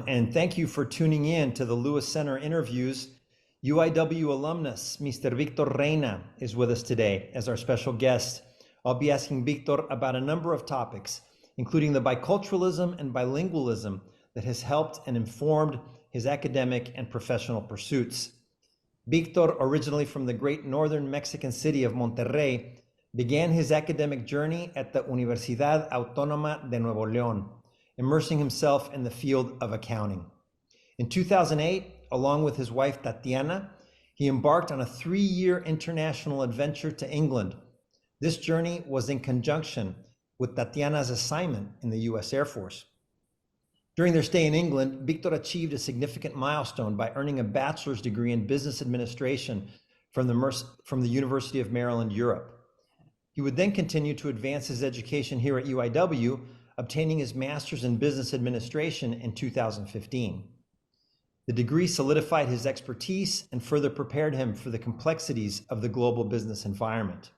and thank you for tuning in to the Lewis Center interviews. UIW alumnus, Mr. Victor Reyna, is with us today as our special guest. I'll be asking Victor about a number of topics, including the biculturalism and bilingualism that has helped and informed his academic and professional pursuits. Victor, originally from the great northern Mexican city of Monterrey, began his academic journey at the Universidad Autónoma de Nuevo León, immersing himself in the field of accounting. In 2008, along with his wife Tatiana, he embarked on a 3-year international adventure to England. This journey was in conjunction with Tatiana's assignment in the US Air Force. During their stay in England, Victor achieved a significant milestone by earning a bachelor's degree in business administration from the University of Maryland, Europe. He would then continue to advance his education here at UIW, obtaining his master's in business administration in 2015. The degree solidified his expertise and further prepared him for the complexities of the global business environment.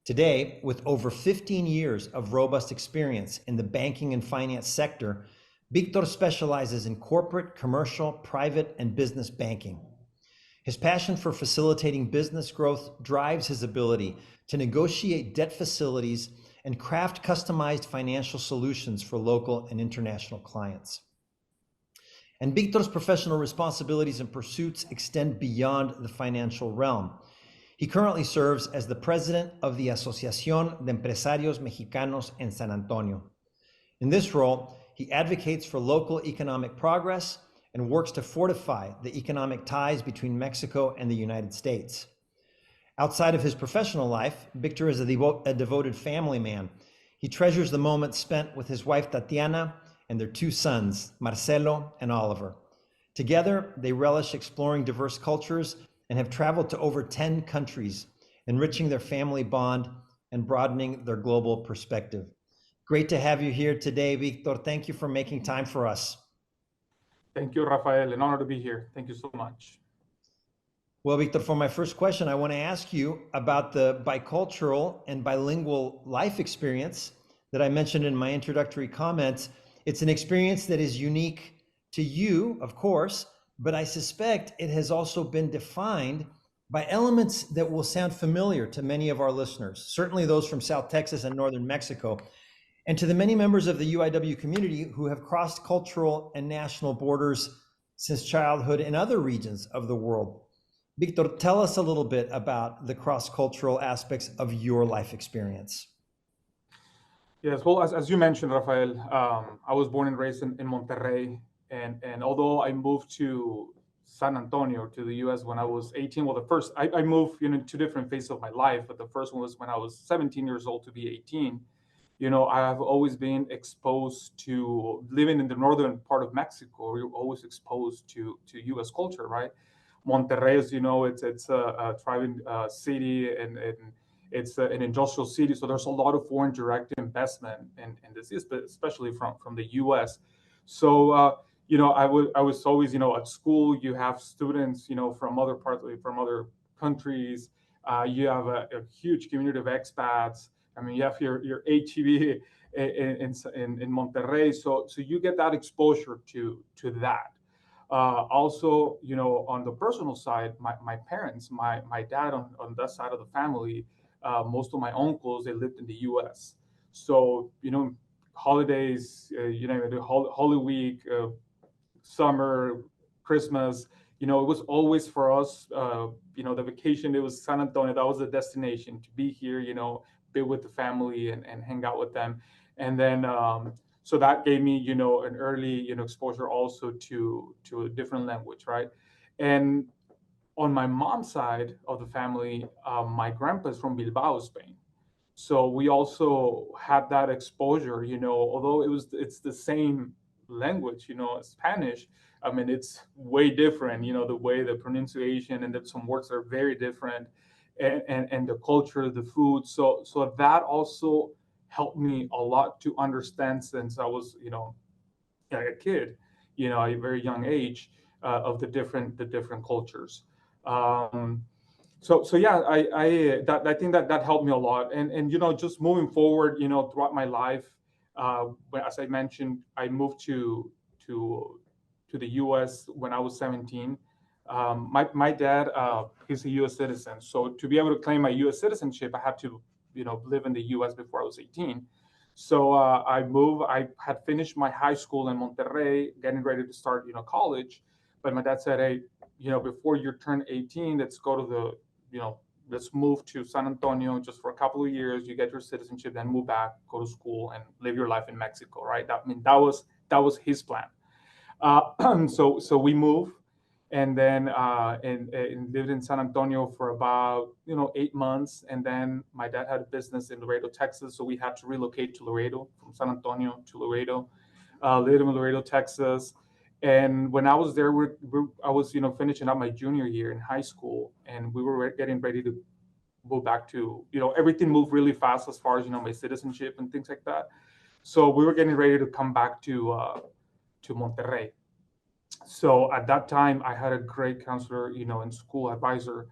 Today, with over 15 years of robust experience in the banking and finance sector, Victor specializes in corporate, commercial, private, and business banking. His passion for facilitating business growth drives his ability to negotiate debt facilities and craft customized financial solutions for local and international clients. And Victor's professional responsibilities and pursuits extend beyond the financial realm. He currently serves as the president of the Asociación de Empresarios Mexicanos en San Antonio. In this role, he advocates for local economic progress and works to fortify the economic ties between Mexico and the United States. Outside of his professional life, Victor is a devoted family man. He treasures the moments spent with his wife Tatiana and their 2 sons, Marcelo and Oliver. Together, they relish exploring diverse cultures and have traveled to over 10 countries, enriching their family bond and broadening their global perspective. Great to have you here today, Victor. Thank you for making time for us. Thank you, Rafael. An honor to be here. Thank you so much. Well, Victor, for my first question, I want to ask you about the bicultural and bilingual life experience that I mentioned in my introductory comments. It's an experience that is unique to you, of course, but I suspect it has also been defined by elements that will sound familiar to many of our listeners, certainly those from South Texas and Northern Mexico, and to the many members of the UIW community who have crossed cultural and national borders since childhood in other regions of the world. Victor, tell us a little bit about the cross-cultural aspects of your life experience. Yes, well, as you mentioned, Rafael, I was born and raised in Monterrey. And although I moved to San Antonio, to the US when I was 18, well, I moved in 2 different phases of my life, but the first one was when I was 17 years old to be 18. I have always been exposed to living in the northern part of Mexico. You're always exposed to US culture, right? Monterrey, as you know, it's a thriving city and it's an industrial city. So there's a lot of foreign direct investment in this, especially from the US. So, I was always, at school, you have students, from other countries. You have a huge community of expats. I mean, you have your HEB in Monterrey. So you get that exposure to that. Also, on the personal side, my parents, my dad on that side of the family, most of my uncles, they lived in the US. So, holidays, the Holy Week, summer, Christmas, it was always for us, the vacation, it was San Antonio. That was the destination to be here, be with the family and hang out with them. And then, so that gave me, an early, exposure also to a different language, right? And on my mom's side of the family, my grandpa's from Bilbao, Spain. So we also had that exposure, although it's the same language, Spanish. I mean, it's way different, the way the pronunciation and that some words are very different, and the culture, the food. So that also helped me a lot to understand since I was, a kid, a very young age, of the different cultures. So yeah, I think that helped me a lot. And just moving forward, throughout my life, as I mentioned, I moved to to the U.S. when I was 17. My dad, he's a U.S. citizen, so to be able to claim my U.S. citizenship, I had to, live in the U.S. before I was 18. So I moved. I had finished my high school in Monterrey, getting ready to start, college. But my dad said, "Hey, before you turn 18, let's go to the, let's move to San Antonio just for a couple of years. You get your citizenship, then move back, go to school, and live your life in Mexico." Right? That was his plan. So we moved, and then and lived in San Antonio for about 8 months, and then my dad had a business in Laredo, Texas, so we had to relocate to Laredo from San Antonio to Laredo. Lived in Laredo, Texas, and when I was there, I was finishing up my junior year in high school, and we were getting ready to move back to everything moved really fast as far as my citizenship and things like that. So we were getting ready to come back to Monterrey. So at that time, I had a great counselor, in school advisor,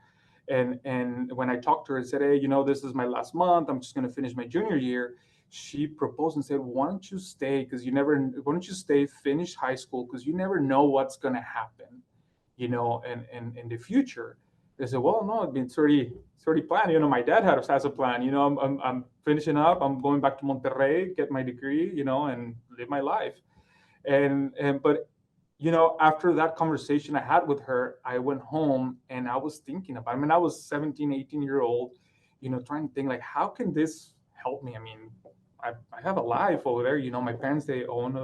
and when I talked to her and said, "Hey, this is my last month. I'm just going to finish my junior year." She proposed and said, "Why don't you stay? Why don't you stay, finish high school? Because you never know what's going to happen, and in the future." I said, "Well, no, it's already planned. My dad has a plan. I'm finishing up. I'm going back to Monterrey, get my degree, and live my life." But after that conversation I had with her, I went home and I was thinking about, I was 17, 18-year-old, trying to think like, how can this help me? I have a life over there. My parents, they own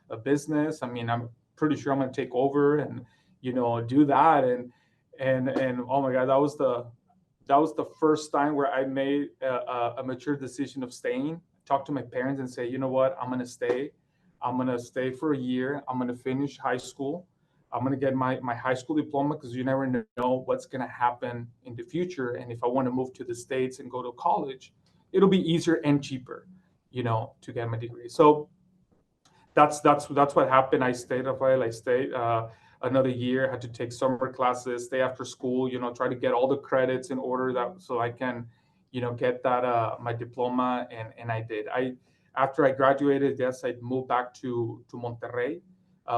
a business. I'm pretty sure I'm going to take over and, do that. And oh my God, that was the first time where I made a mature decision of staying. Talk to my parents and say, "You know what, I'm going to stay. I'm going to stay for a year. I'm going to finish high school. I'm going to get my high school diploma, because you never know what's going to happen in the future. And if I want to move to the States and go to college, it'll be easier and cheaper, to get my degree." So that's what happened. I stayed, Rafael. I stayed another year. I had to take summer classes, stay after school, try to get all the credits in order that so I can, get that my diploma, and I did. After I graduated, yes, I moved back to Monterrey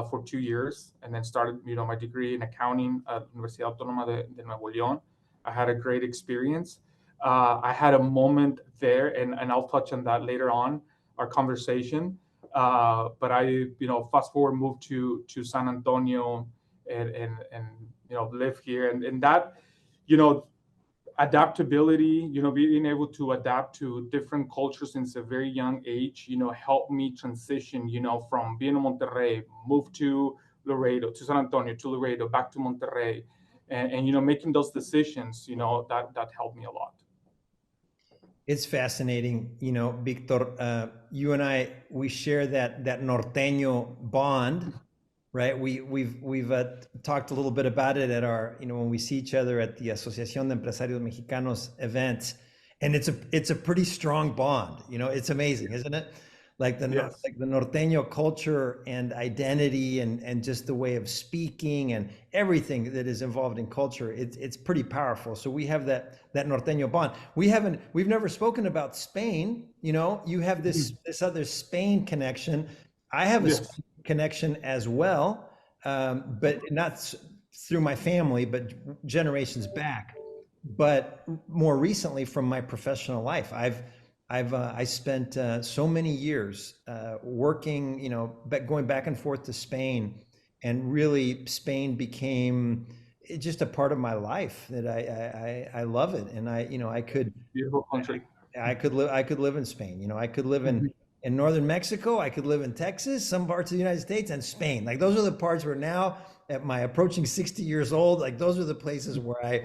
for 2 years, and then started, my degree in accounting at Universidad Autónoma de Nuevo León. I had a great experience. I had a moment there, and I'll touch on that later on our conversation. But I, fast forward, moved to San Antonio, and live here, and that, adaptability, being able to adapt to different cultures since a very young age, helped me transition, from being in Monterrey, move to Laredo, to San Antonio, to Laredo, back to Monterrey, and making those decisions, that helped me a lot. It's fascinating, Victor. You and we share that norteño bond, right? We've talked a little bit about it at our, when we see each other at the Asociación de Empresarios Mexicanos events, and it's a pretty strong bond. It's amazing, isn't it? Like the norteño culture and identity, and just the way of speaking and everything that is involved in culture. It's pretty powerful. So we have that norteño bond. We've never spoken about Spain. You have this other Spain connection. I have a Spain connection as well, but not through my family, but generations back. But more recently, from my professional life, I spent so many years working, going back and forth to Spain, and really Spain became just a part of my life that I love it, and I could Beautiful country. I could live in Spain. I could live in northern Mexico. I could live in Texas, some parts of the United States, and Spain. Like, those are the parts where now, at my approaching 60 years old, like, those are the places where I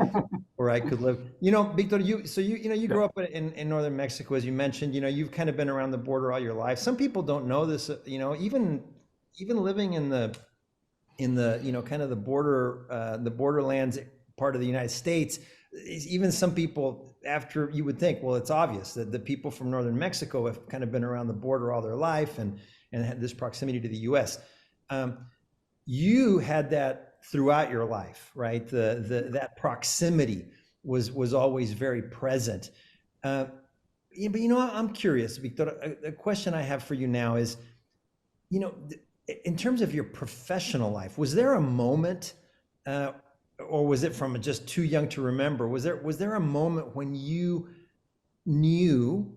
could live. Victor, you grew up in northern Mexico, as you mentioned. You've kind of been around the border all your life. Some people don't know this. Even living in the kind of the borderlands part of the United States. Even some people, after, you would think, well, it's obvious that the people from northern Mexico have kind of been around the border all their life and had this proximity to the U.S. You had that throughout your life, right? That proximity was always very present. But I'm curious, Victor. A question I have for you now is, in terms of your professional life, was there a moment, uh, or was it from just too young to remember? Was there a moment when you knew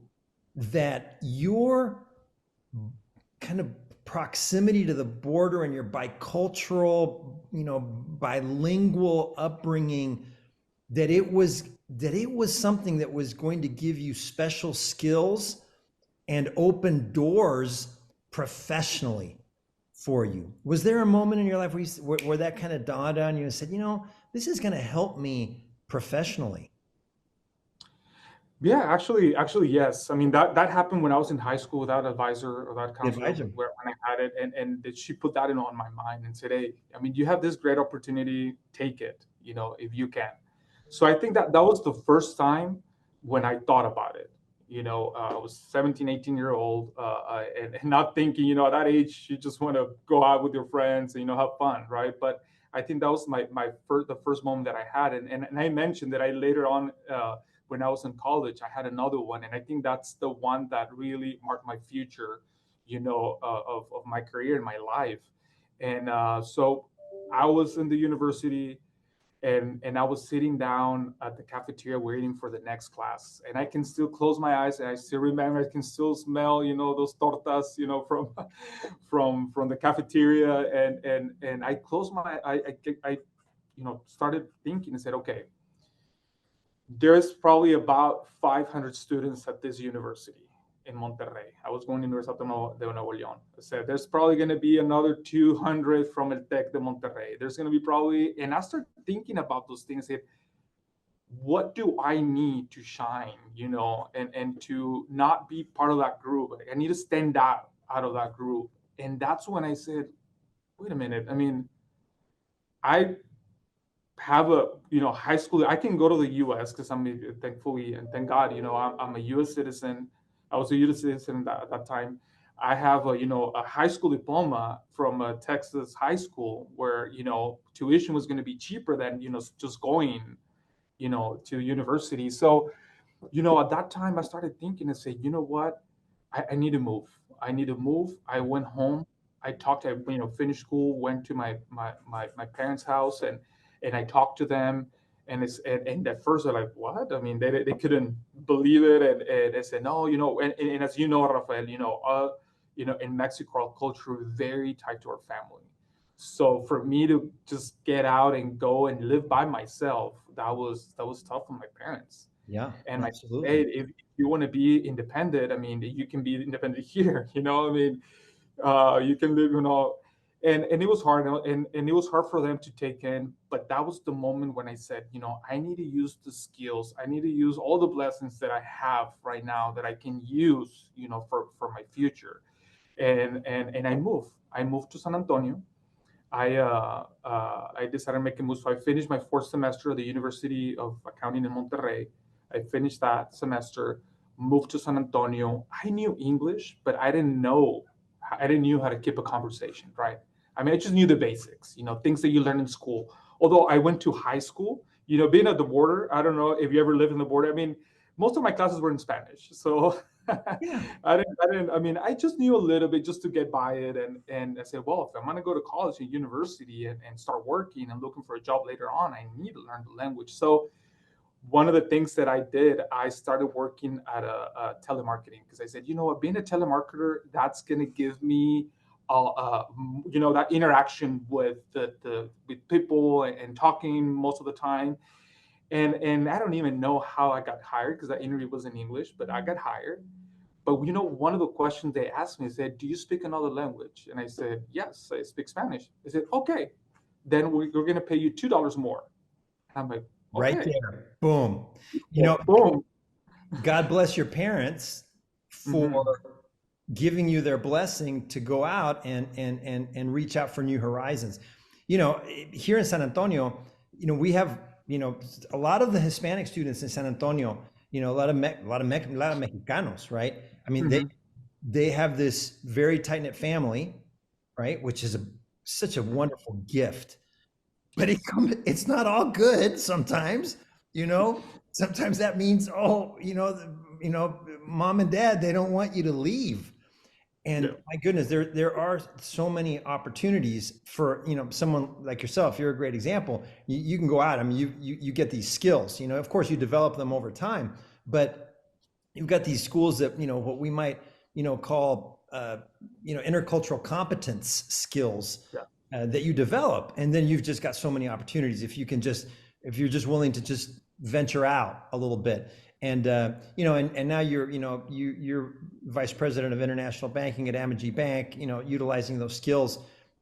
that your kind of proximity to the border and your bicultural, bilingual upbringing, that it was something that was going to give you special skills and open doors professionally for you? Was there a moment in your life where that kind of dawned on you and said, this is going to help me professionally? Yeah, actually, yes. I mean, that happened when I was in high school without advisor or that The counselor advisor. when I had it, and that she put that in on my mind and said, "Hey, I mean, you have this great opportunity, take it, if you can." So I think that was the first time when I thought about it. I was 17, 18-year-old, and not thinking, at that age, you just want to go out with your friends and, have fun, right? But I think that was the first moment that I had. And I mentioned that I later on, when I was in college, I had another one. And I think that's the one that really marked my future, of my career and my life. And so I was in the university, and I was sitting down at the cafeteria waiting for the next class, and I can still close my eyes and I still remember, I can still smell, those tortas, from from the cafeteria, and I closed my I started thinking and said, okay, there's probably about 500 students at this university in Monterrey. I was going to Universidad de Nuevo León. I said, there's probably going to be another 200 from El Tec de Monterrey. There's going to be probably, and I started thinking about those things. Said, what do I need to shine, and to not be part of that group? I need to stand out of that group. And that's when I said, wait a minute. I mean, I have a high school. I can go to the U.S. because I'm thankfully and thank God, I'm a U.S. citizen. I was a U.S. citizen at that time. I have a high school diploma from a Texas high school where tuition was going to be cheaper than just going to university. So at that time I started thinking and say, you know what, I need to move. I need to move. I went home. I talked. I finished school, went to my parents' house, and I talked to them. And at first they're like, what? I mean, they couldn't believe it, and they said, no, and as you know, Rafael, in Mexico, our culture is very tied to our family. So for me to just get out and go and live by myself, that was tough for my parents. Yeah, And my hey, absolutely. if you want to be independent, I mean, you can be independent here. I mean, you can live, and it was hard, and it was hard for them to take in. But that was the moment when I said, I need to use the skills. I need to use all the blessings that I have right now that I can use, for my future. And I moved. I moved to San Antonio. I decided to make a move. So I finished my fourth semester at the University of Accounting in Monterrey. I finished that semester, moved to San Antonio. I knew English, but I didn't know how to keep a conversation, right? I mean, I just knew the basics, things that you learn in school. Although I went to high school, being at the border, I don't know if you ever lived in the border. I mean, most of my classes were in Spanish. So Yeah. I mean, I just knew a little bit just to get by it. And I said, well, if I'm going to go to college and university and start working and looking for a job later on, I need to learn the language. So one of the things that I did, I started working at a telemarketing, because I said, you know what, being a telemarketer, that's going to give me, that interaction with with people and talking most of the time. And I don't even know how I got hired, because that interview was in English, but I got hired. But one of the questions they asked me, said, do you speak another language? And I said, yes, I speak Spanish. They said, okay, then we're going to pay you $2 more. And I'm like, Right okay. there. Boom. You Well, know, boom. God bless your parents for Hmm. giving you their blessing to go out and reach out for new horizons. Here in San Antonio, we have, a lot of the Hispanic students in San Antonio, a lot of Mexicanos, right? I mean, they Hmm. they have this very tight knit family, right? Which is such a wonderful gift, but Yes. it's not all good sometimes. Sometimes that means, oh, mom and dad, they don't want you to leave. And my goodness, there are so many opportunities for, someone like yourself. You're a great example. You can go out. I mean, you get these skills. Of course, you develop them over time, but you've got these schools that what we might call intercultural competence skills that you develop, and then you've just got so many opportunities if you're just willing to just venture out a little bit. And and now you're vice president of international banking at Amegy Bank, utilizing those skills,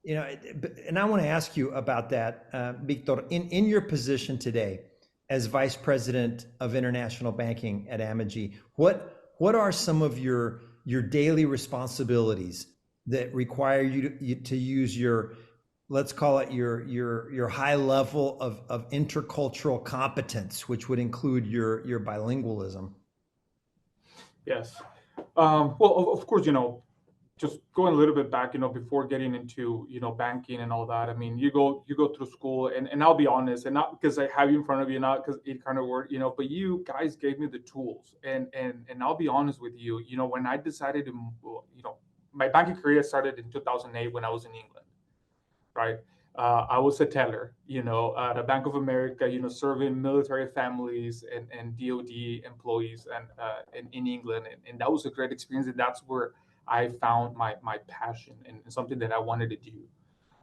and I want to ask you about that, Victor, in your position today as vice president of international banking at Amegy. What are some of your daily responsibilities that require you to use your, let's call it your high level of intercultural competence, which would include your bilingualism? Yes. Well, of course, just going a little bit back, before getting into, banking and all that. I mean, you go through school, and I'll be honest, and not because I have you in front of you, not because it kind of worked, but you guys gave me the tools, and I'll be honest with you, when I decided to, my banking career started in 2008 when I was in England, right? I was a teller, at a Bank of America, serving military families and DoD employees and in England, and that was a great experience, and that's where I found my passion and something that I wanted to do,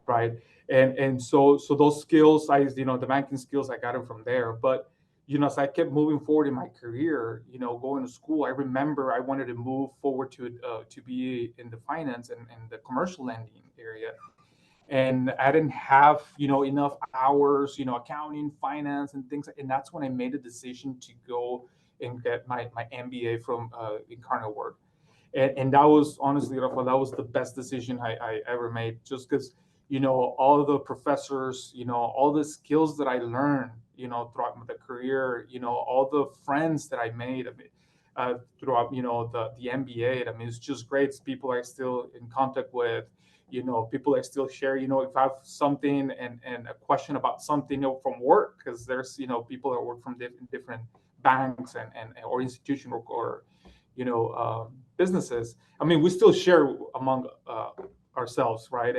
right? And so those skills, the banking skills, I got them from there. But as I kept moving forward in my career, going to school, I remember I wanted to move forward to be in the finance and the commercial lending area. And I didn't have, enough hours, accounting, finance, and things. And that's when I made a decision to go and get my MBA from Incarnate Word. And that was, honestly, Rafael, that was the best decision I ever made, just because, all of the professors, all the skills that I learned, throughout the career, all the friends that I made throughout, the MBA. I mean, it's just great. It's people I'm still in contact with, people I still share, if I have something and a question about something, from work, because there's, people that work from different banks and or institution or businesses. I mean, we still share among ourselves, right?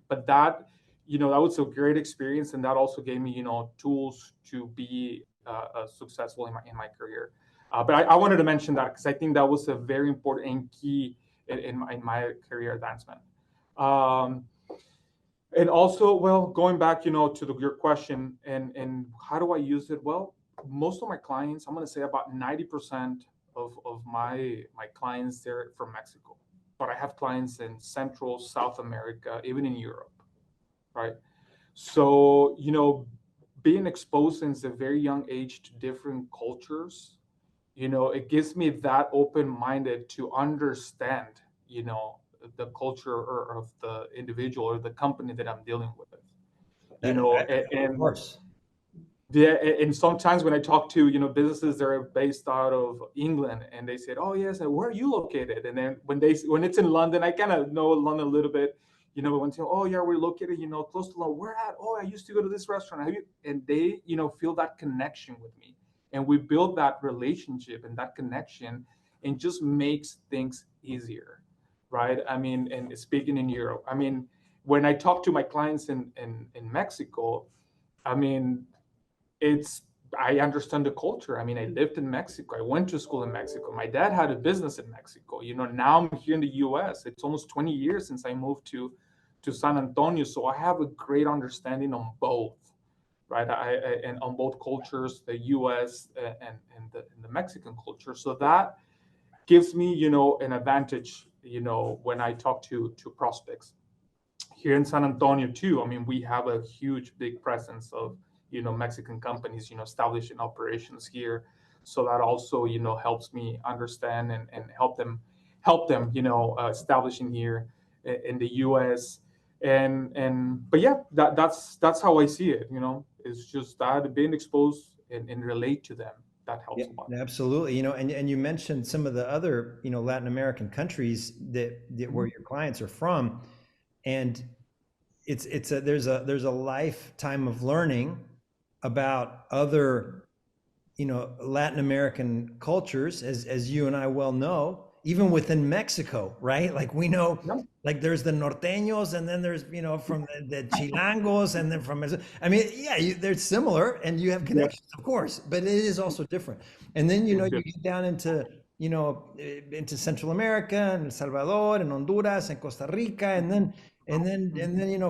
But that, that was a great experience, and that also gave me, tools to be successful in my career. But I wanted to mention that because I think that was a very important and key in my career advancement. And also, well, going back, to your question and how do I use it? Well, most of my clients, I'm going to say about 90% of my clients, they're from Mexico, but I have clients in Central, South America, even in Europe, right? So, being exposed since a very young age to different cultures, it gives me that open-minded to understand, the culture of the individual or the company that I'm dealing with, Of course. yeah, and sometimes when I talk to businesses that are based out of England, and they said, "Oh yes, and where are you located?" And then when it's in London, I kind of know London a little bit. But when they say, "Oh yeah, we're located, close to London," where at? "Oh, I used to go to this restaurant." And they feel that connection with me, and we build that relationship and that connection, and just makes things easier, right? I mean, and speaking in Europe, I mean, when I talk to my clients in Mexico, I mean, I understand the culture. I mean, I lived in Mexico. I went to school in Mexico. My dad had a business in Mexico. Now I'm here in the U.S. It's almost 20 years since I moved to San Antonio. So I have a great understanding on both, right? And on both cultures, the U.S. and the Mexican culture. So that gives me, an advantage, when I talk to prospects. Here in San Antonio too, I mean, we have a huge, big presence of Mexican companies, establishing operations here. So that also, helps me understand and help them, establishing here in the U.S. But yeah, that's how I see it. It's just that being exposed and relate to them, that helps a lot. Absolutely. And you mentioned some of the other, Latin American countries that where your clients are from, and there's a lifetime of learning about other, Latin American cultures, as you and I well know. even within Mexico, right? Like we know, Yeah. like there's the norteños, and then there's, from the chilangos, and then from, I mean, yeah, they're similar, and you have Yes. connections, of course, but it is also different. And then, you Yes. get down into, into Central America and El Salvador and Honduras and Costa Rica, and then,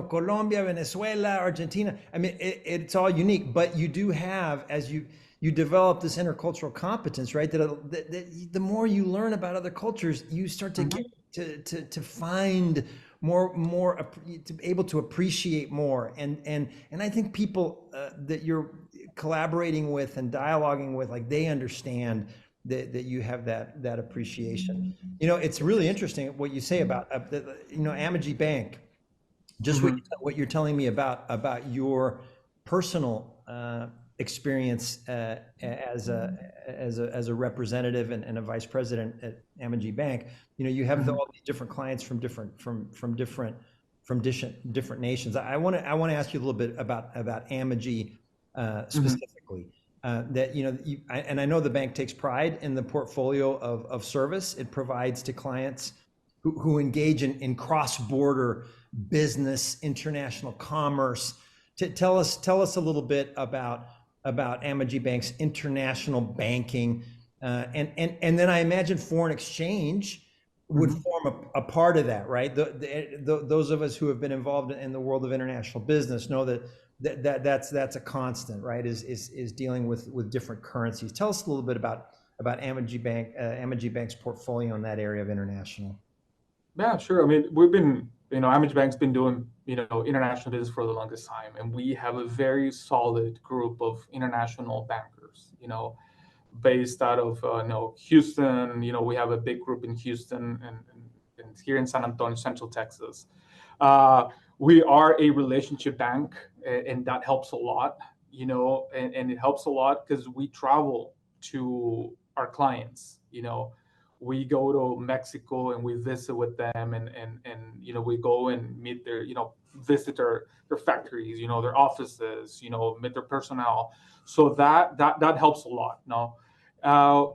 Colombia, Venezuela, Argentina. I mean, it's all unique, but you do have, as you develop this intercultural competence, right? That the more you learn about other cultures, you start to get to find to be able to appreciate more. And I think people that you're collaborating with and dialoguing with, like they understand that you have that appreciation. It's really interesting what you say about Amegy Bank. Just Mhm. what you're telling me about your personal experience as a representative and a vice president at Amegy Bank. You have Mhm. all these different clients from different nations. I want to ask you a little bit about Amegy Mhm. specifically. That and I know the bank takes pride in the portfolio of service it provides to clients who engage in cross-border business, international commerce. Tell us a little bit about Amegy Bank's international banking, and then I imagine foreign exchange would Mhm. form a part of that, right? Those of us who have been involved in the world of international business know that's a constant, right? Is dealing with different currencies. Tell us a little bit about Amegy Bank's portfolio in that area of international. Yeah, sure. I mean, we've been, Amegy Bank's been doing, international business for the longest time, and we have a very solid group of international bankers, based out of, Houston. We have a big group in Houston and here in San Antonio, Central Texas. Uh, we are a relationship bank, and that helps a lot, and it helps a lot because we travel to our clients. We go to Mexico and we visit with them, and we go and meet their, visit their factories, their offices, meet their personnel. So that helps a lot. No. Uh,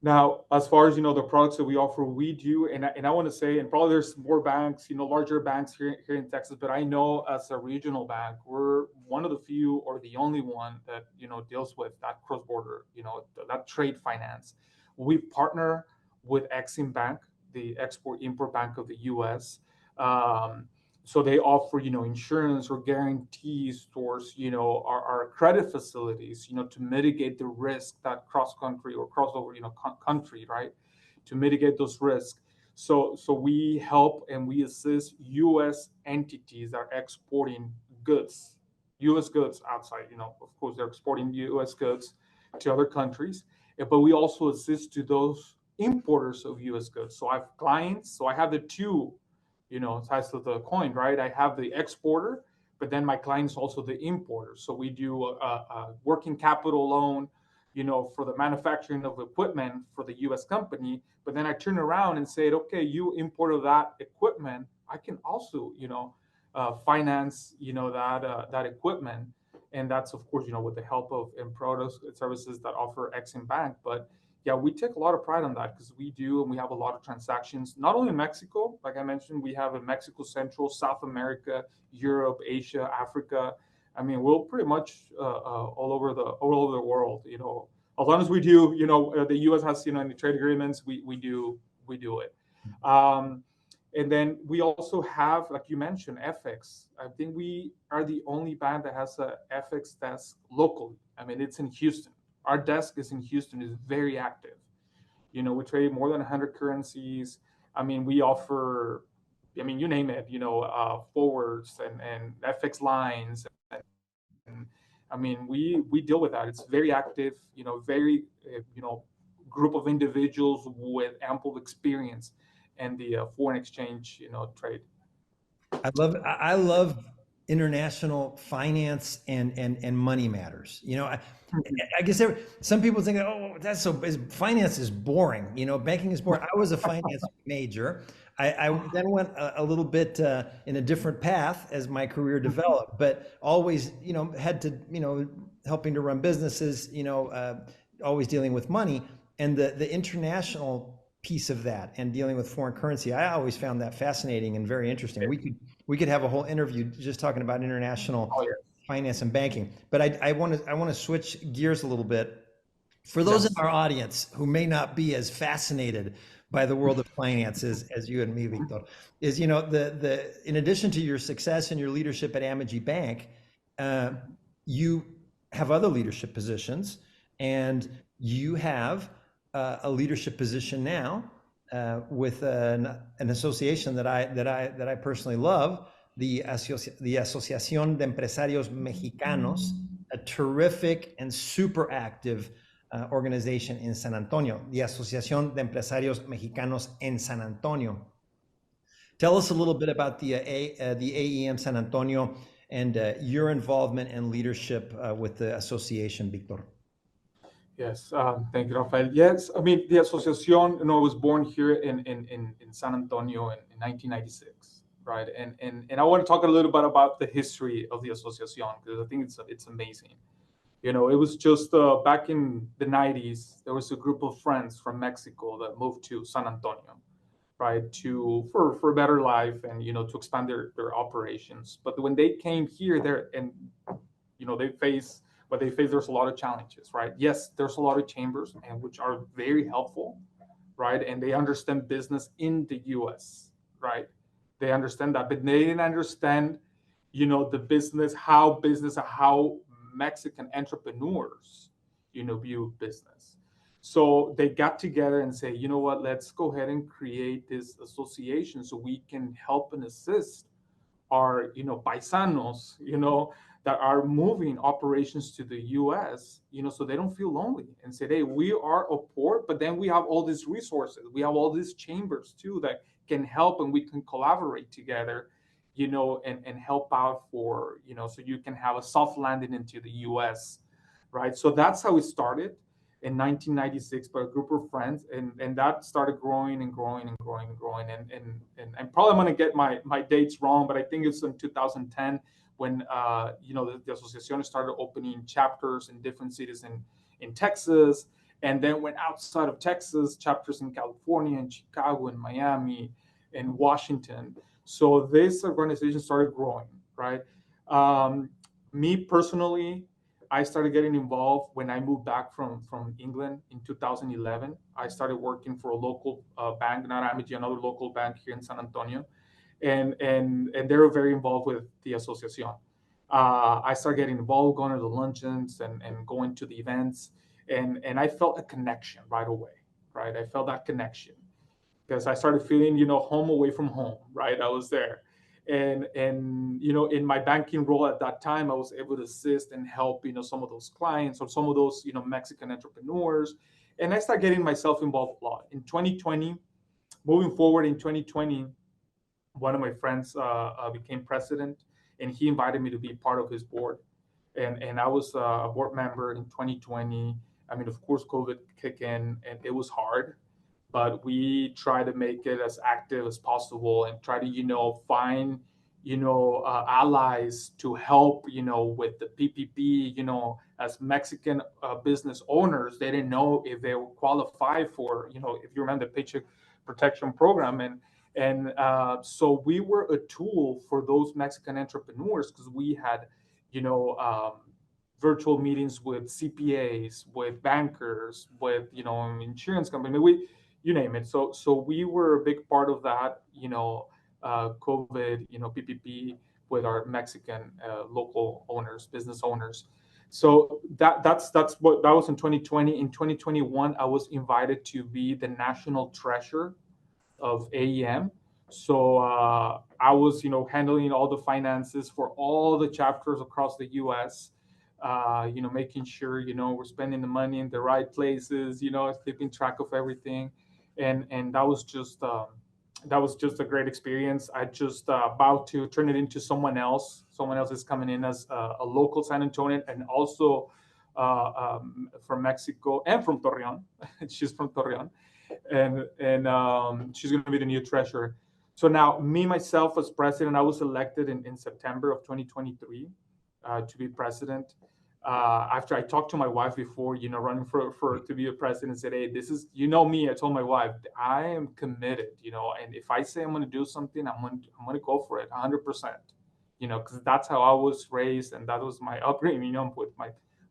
Now, as far as the products that we offer, we do, and I want to say, and probably there's more banks, larger banks here in Texas, but I know as a regional bank, we're one of the few or the only one that deals with that cross border, that trade finance. We partner with Exim Bank, the Export Import Bank of the U.S. Um, so they offer insurance or guarantees towards our credit facilities to mitigate the risk that cross country or crossover country, right, to mitigate those risks. So we help and we assist U.S. entities that are exporting goods, U.S. goods outside. Of course, they're exporting U.S. goods to other countries, but we also assist to those importers of U.S. goods. So I have clients. So I have the two sides of the coin, right? I have the exporter, but then my client's also the importer. So we do a working capital loan, for the manufacturing of equipment for the U.S. company. But then I turn around and say, okay, you imported that equipment, I can also, finance, that equipment, and that's of course, with the help of and products and services that offer Exim Bank. But yeah, we take a lot of pride on that because we do, and we have a lot of transactions, not only in Mexico, like I mentioned, we have in Mexico, Central, South America, Europe, Asia, Africa. I mean, we're pretty much all over the world. As long as we do, the U.S. has any trade agreements, we do it. Um, and then we also have, like you mentioned, FX. I think we are the only bank that has a FX desk locally. I mean, it's in Houston. Our desk is in Houston, is very active. We trade more than 100 currencies. I mean, we offer, I mean, you name it, forwards and FX lines. And I mean, we deal with that. It's very active, very, group of individuals with ample experience in the foreign exchange, trade. I love international finance and money matters. I guess some people think, oh, finance is boring. Banking is boring. I was a finance major. I then went a little bit in a different path as my career developed, but always, had to, helping to run businesses, always dealing with money, and the international piece of that and dealing with foreign currency. I always found that fascinating and very interesting. We could have a whole interview just talking about international Oh, yeah. finance and banking. But I want to switch gears a little bit. For those in Yes. our audience who may not be as fascinated by the world of finance as you and me, Victor, is the in addition to your success and your leadership at Amegy Bank, you have other leadership positions, and you have a leadership position now with an association that I personally love, the Asociación de Empresarios Mexicanos, a terrific and super active organization in San Antonio, the Asociación de Empresarios Mexicanos en San Antonio. Tell us a little bit about the AEM San Antonio and your involvement and leadership with the association, Victor. Yes, thank you, Rafael. Yes, I mean, the Asociación, was born here in San Antonio in 1996, right? And I want to talk a little bit about the history of the Asociación, because I think it's amazing. It was just back in the 90s, there was a group of friends from Mexico that moved to San Antonio, right, for a better life and, to expand their operations. But when they came here, they face there's a lot of challenges, right? Yes, there's a lot of chambers, and which are very helpful, right? And they understand business in the US, right? They understand that, but they didn't understand, the how Mexican entrepreneurs, view business. So they got together and say, you know what, let's go ahead and create this association so we can help and assist our, paisanos, that are moving operations to the US, so they don't feel lonely and say, hey, we are a port, but then we have all these resources. We have all these chambers too that can help, and we can collaborate together, and help out for, so you can have a soft landing into the US, right? So that's how it started in 1996 by a group of friends, and that started growing and growing and growing and growing. And I'm probably going to get my dates wrong, but I think it's in 2010 when the Asociación started opening chapters in different cities in Texas, and then went outside of Texas, chapters in California and Chicago and Miami and Washington. So this organization started growing, right? Me personally, I started getting involved when I moved back from England in 2011. I started working for a local bank, not Amegy, another local bank here in San Antonio, and they were very involved with the Asociación. I started getting involved, going to the luncheons and going to the events, and I felt a connection right away, right? I felt that connection because I started feeling, home away from home, right? I was there. And in my banking role at that time, I was able to assist and help, some of those clients or some of those, Mexican entrepreneurs. And I started getting myself involved a lot. In 2020, moving forward in 2020, one of my friends became president, and he invited me to be part of his board. And I was a board member in 2020. I mean, of course, COVID kicked in, and it was hard, but we try to make it as active as possible and try to, find, allies to help, with the PPP, as Mexican business owners, they didn't know if they were qualified for, if you remember the Paycheck Protection Program. And so we were a tool for those Mexican entrepreneurs because we had, virtual meetings with CPAs, with bankers, with, insurance company. You name it. So we were a big part of that, COVID, PPP with our Mexican local owners, business owners. So that was in 2020. In 2021, I was invited to be the national treasurer of AEM. So I was, handling all the finances for all the chapters across the U.S. Making sure, we're spending the money in the right places, keeping track of everything. And that was just a great experience. I just about to turn it into someone else. Someone else is coming in as a local San Antonian and also from Mexico and from Torreon. She's from Torreon, and she's going to be the new treasurer. So now, myself as president, I was elected in September of 2023 to be president. after I talked to my wife before, running for to be a president, said, hey, this is, me, I told my wife, I am committed, and if I say I'm going to do something, I'm going to go for it 100%, because that's how I was raised. And that was my upbringing,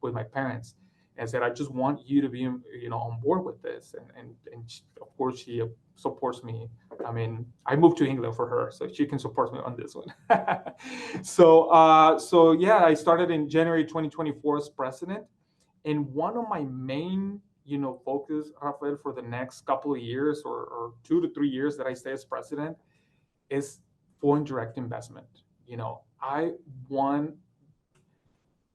with my parents. And said, I just want you to be, on board with this. And of course, she supports me. I mean, I moved to England for her, so she can support me on this one. So yeah, I started in January 2024 as president. And one of my main, focus, Rafael, for the next couple of years or 2 to 3 years that I stay as president is foreign direct investment. I want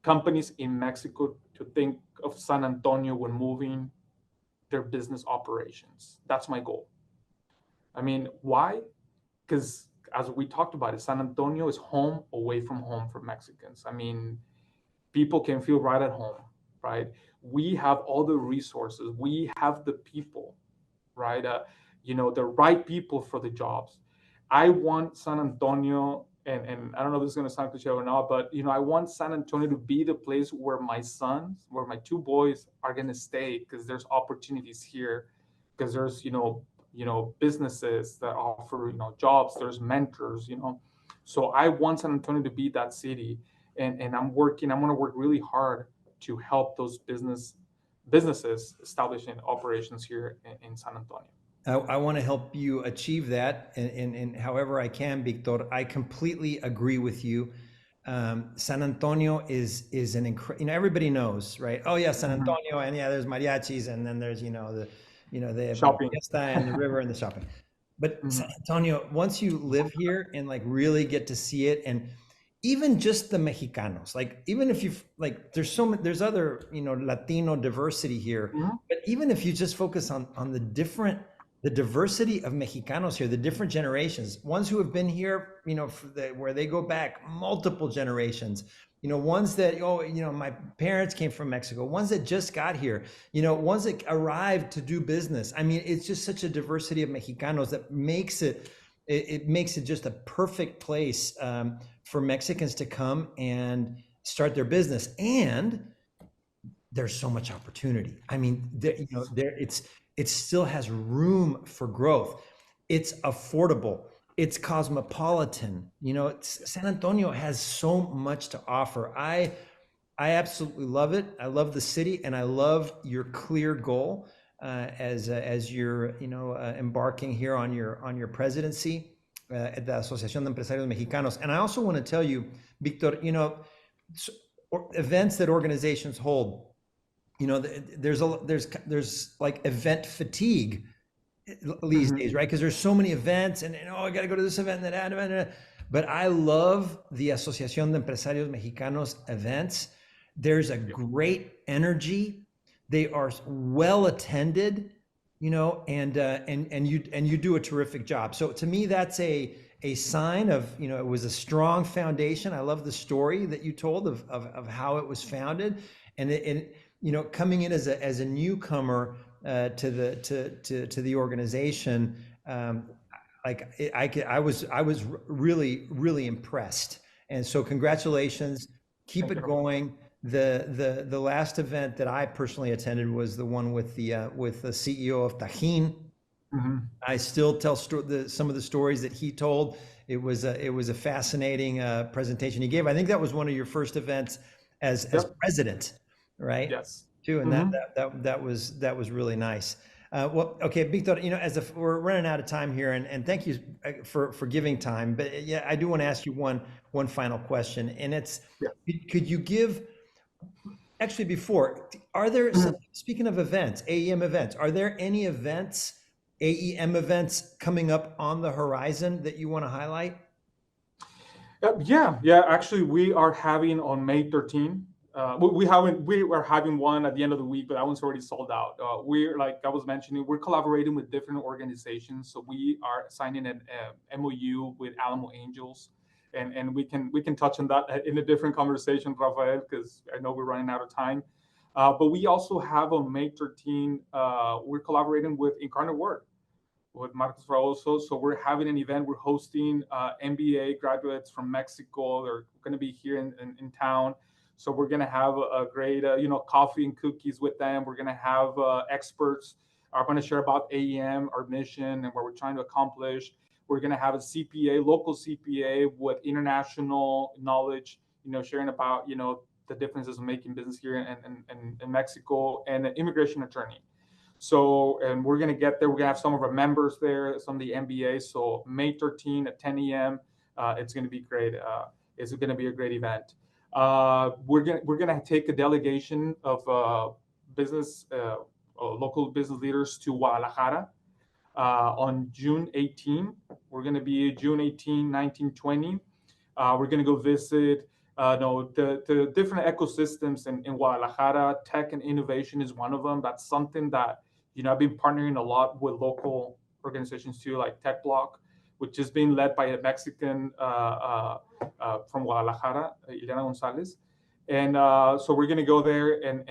companies in Mexico to think of San Antonio when moving their business operations. That's my goal. I mean, why? Because as we talked about it, San Antonio is home away from home for Mexicans. I mean, people can feel right at home, right? We have all the resources. We have the people, right? The right people for the jobs. I want San Antonio, and I don't know if this is going to sound cliche or not, but I want San Antonio to be the place where my sons, where my two boys are going to stay, because there's opportunities here, because there's businesses that offer jobs, there's mentors, so I want San Antonio to be that city, and I'm going to work really hard to help those businesses establishing operations here in San Antonio. I want to help you achieve that in however I can, Victor. I completely agree with you. San Antonio is an incredible, everybody knows, right? Oh yeah, San Antonio, and yeah, there's mariachis, and then there's the Shopping, fiesta and the river and the shopping. But San Antonio, once you live here and like really get to see it, and even just the Mexicanos, like even if you've like, there's other Latino diversity here, but even if you just focus on the diversity of Mexicanos here, the different generations, ones who have been here, where they go back multiple generations, ones that, my parents came from Mexico, ones that just got here, ones that arrived to do business. I mean, it's just such a diversity of Mexicanos that makes it just a perfect place for Mexicans to come and start their business. And there's so much opportunity. I mean, it still has room for growth. It's affordable. It's cosmopolitan. San Antonio has so much to offer. I absolutely love it. I love the city, and I love your clear goal as you're embarking here on your presidency at the Asociación de Empresarios Mexicanos. And I also want to tell you, Victor, events that organizations hold, there's like event fatigue these days, right? Because there's so many events, and I got to go to this event and that event. But I love the Asociación de Empresarios Mexicanos events. There's a great energy. They are well attended, and you do a terrific job. So to me, that's a sign of, it was a strong foundation. I love the story that you told of how it was founded, and coming in as a newcomer to the organization, I was really impressed. And so congratulations, keep it going. The last event that I personally attended was the one with the CEO of Tajín. I still tell some of the stories that he told. It was a fascinating presentation he gave. I think that was one of your first events as president, right? Yes. Too, and that was really nice. Well, okay, Victor, we're running out of time here, and thank you for giving time. But yeah, I do want to ask you one final question, and it's, could you give, actually before, are there, speaking of events, AEM events, are there any AEM events coming up on the horizon that you want to highlight? Yeah. Actually, we are having on May 13th. We are having one at the end of the week, but that one's already sold out. We're, like I was mentioning, we're collaborating with different organizations. So we are signing an MOU with Alamo Angels, and we can touch on that in a different conversation, Rafael, because I know we're running out of time. But we also have on May 13th, we're collaborating with Incarnate Word, with Marcos Raoso. So we're having an event. We're hosting MBA graduates from Mexico. They're going to be here in town. So we're going to have a great, coffee and cookies with them. We're going to have experts are going to share about AEM, our mission, and what we're trying to accomplish. We're going to have a CPA, local CPA with international knowledge, sharing about, the differences of making business here in Mexico, and an immigration attorney. So, and we're going to get there. We're going to have some of our members there, some of the MBAs. So May 13 at 10 a.m. It's going to be great. It's going to be a great event. We're going to take a delegation of local business leaders to Guadalajara on June 18. We're going to be June 18, 19, 20. We're going to go visit the different ecosystems in Guadalajara. Tech and innovation is one of them. That's something that, I've been partnering a lot with local organizations too, like Tech Block, which is being led by a Mexican from Guadalajara, Ileana Gonzalez. And so we're going to go there and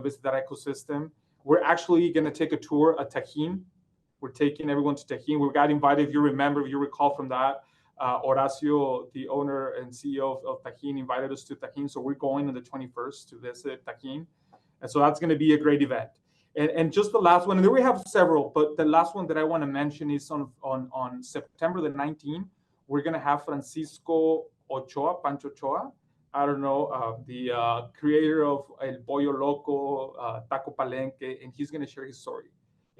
visit that ecosystem. We're actually going to take a tour at Tajín. We're taking everyone to Tajín. We got invited, if you recall from that. Horacio, the owner and CEO of Tajín, invited us to Tajín. So we're going on the 21st to visit Tajín. And so that's going to be a great event. And just the last one, and then we have several, but the last one that I want to mention is on September the 19th. We're going to have Francisco Ochoa, Pancho Ochoa. I don't know, the creator of El Pollo Loco, Taco Palenque, and he's going to share his story.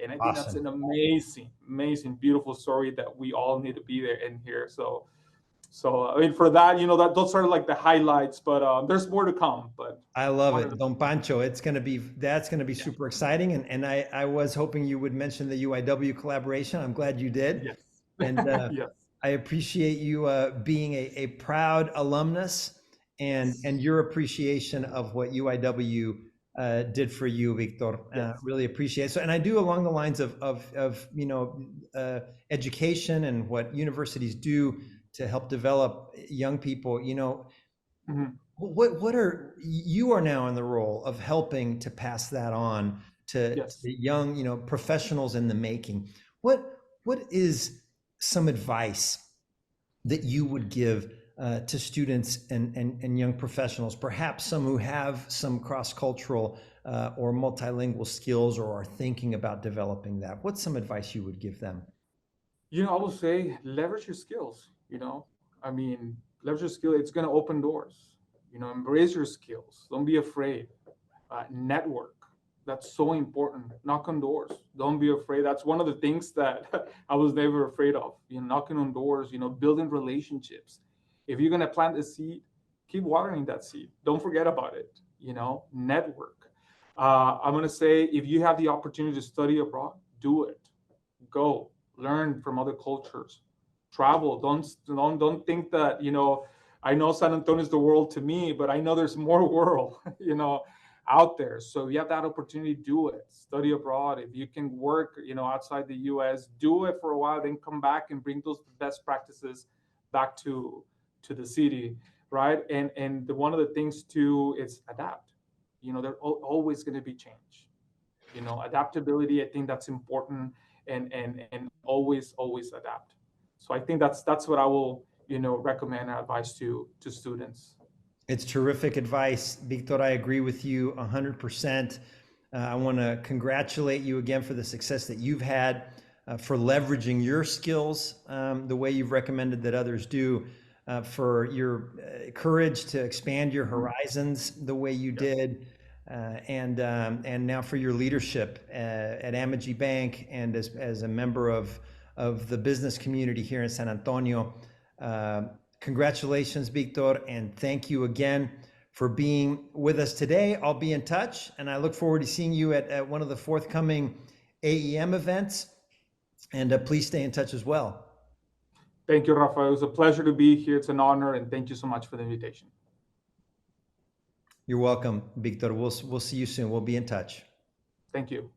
And I think that's an amazing, beautiful story that we all need to be there and hear. So I mean, for that, those are like the highlights, but there's more to come. But I love it, Don Pancho. That's going to be super exciting. And I was hoping you would mention the UIW collaboration. I'm glad you did. Yes. And yes. I appreciate you being a proud alumnus and your appreciation of what UIW did for you, Victor. Really appreciate it. So, and I do along the lines of education and what universities do to help develop young people. What are you are now in the role of helping to pass that on to young professionals in the making. What is some advice that you would give to students and young professionals, perhaps some who have some cross-cultural or multilingual skills or are thinking about developing that? What's some advice you would give them? I would say leverage your skills. Leverage your skill. It's going to open doors. Embrace your skills. Don't be afraid. Network. That's so important. Knock on doors. Don't be afraid. That's one of the things that I was never afraid of. Knocking on doors, building relationships. If you're going to plant a seed, keep watering that seed. Don't forget about it. Network. I'm going to say, if you have the opportunity to study abroad, do it. Go. Learn from other cultures. Travel. Don't think that, I know San Antonio is the world to me, but I know there's more world, out there. So if you have that opportunity, do it. Study abroad. If you can work, outside the US, do it for a while, then come back and bring those best practices back to the city, right? And one of the things too is adapt. There's always going to be change. Adaptability, I think that's important, and always adapt. So I think that's what I will, recommend and advise to students. It's terrific advice, Victor. I agree with you 100%. I want to congratulate you again for the success that you've had, for leveraging your skills the way you've recommended that others do, for your courage to expand your horizons the way you did, and now for your leadership at Amegy Bank and as a member of the business community here in San Antonio. Congratulations, Victor, and thank you again for being with us today. I'll be in touch, and I look forward to seeing you at one of the forthcoming AEM events, and please stay in touch as well. Thank you, Rafael. It was a pleasure to be here. It's an honor, and thank you so much for the invitation. You're welcome, Victor. We'll see you soon. We'll be in touch. Thank you.